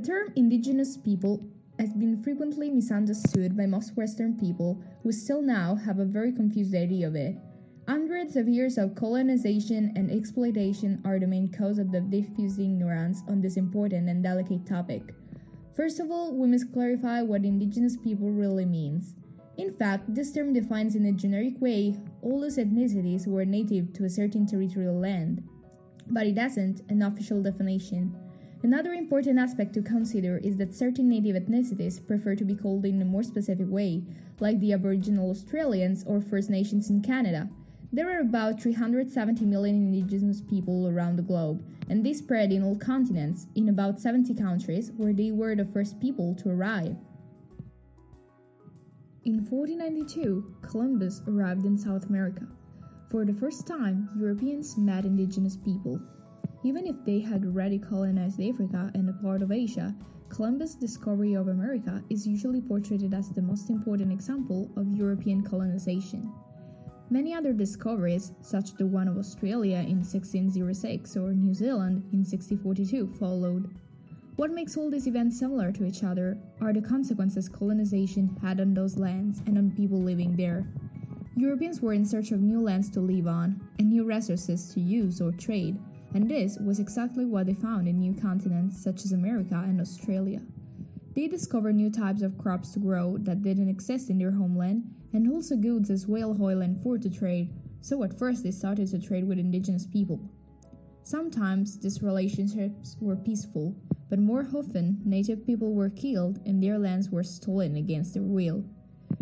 term indigenous people has been frequently misunderstood by most Western people who still now have a very confused idea of it. Hundreds of years of colonization and exploitation are the main cause of the diffuse ignorance on this important and delicate topic. First of all, we must clarify what indigenous people really means. In fact, this term defines in a generic way all those ethnicities who are native to a certain territorial land. But it hasn't an official definition. Another important aspect to consider is that certain native ethnicities prefer to be called in a more specific way, like the Aboriginal Australians or First Nations in Canada. There are about 370 million indigenous people around the globe, and they spread in all continents, in about 70 countries, where they were the first people to arrive. In 1492, Columbus arrived in South America. For the first time, Europeans met indigenous people. Even if they had already colonized Africa and a part of Asia, Columbus' discovery of America is usually portrayed as the most important example of European colonization. Many other discoveries, such as the one of Australia in 1606 or New Zealand in 1642, followed. What makes all these events similar to each other are the consequences colonization had on those lands and on people living there. Europeans were in search of new lands to live on and new resources to use or trade, and this was exactly what they found in new continents such as America and Australia. They discovered new types of crops to grow that didn't exist in their homeland, and also goods as whale oil and fur to trade, so at first they started to trade with indigenous people. Sometimes these relationships were peaceful, but more often native people were killed and their lands were stolen against their will.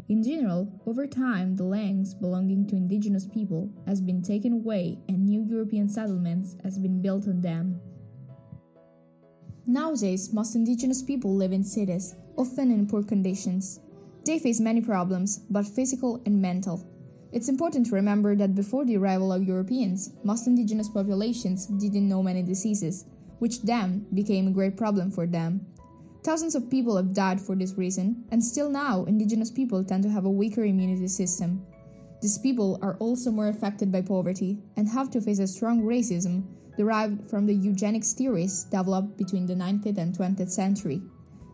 In general, over time, the lands belonging to indigenous people has been taken away and new European settlements has been built on them. Nowadays, most indigenous people live in cities, often in poor conditions. They face many problems, both physical and mental. It's important to remember that before the arrival of Europeans, most indigenous populations didn't know many diseases, which then became a great problem for them. Thousands of people have died for this reason, and still now, indigenous people tend to have a weaker immunity system. These people are also more affected by poverty and have to face a strong racism derived from the eugenics theories developed between the 19th and 20th century.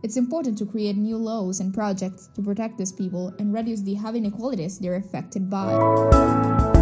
It's important to create new laws and projects to protect these people and reduce the heavy inequalities they're affected by.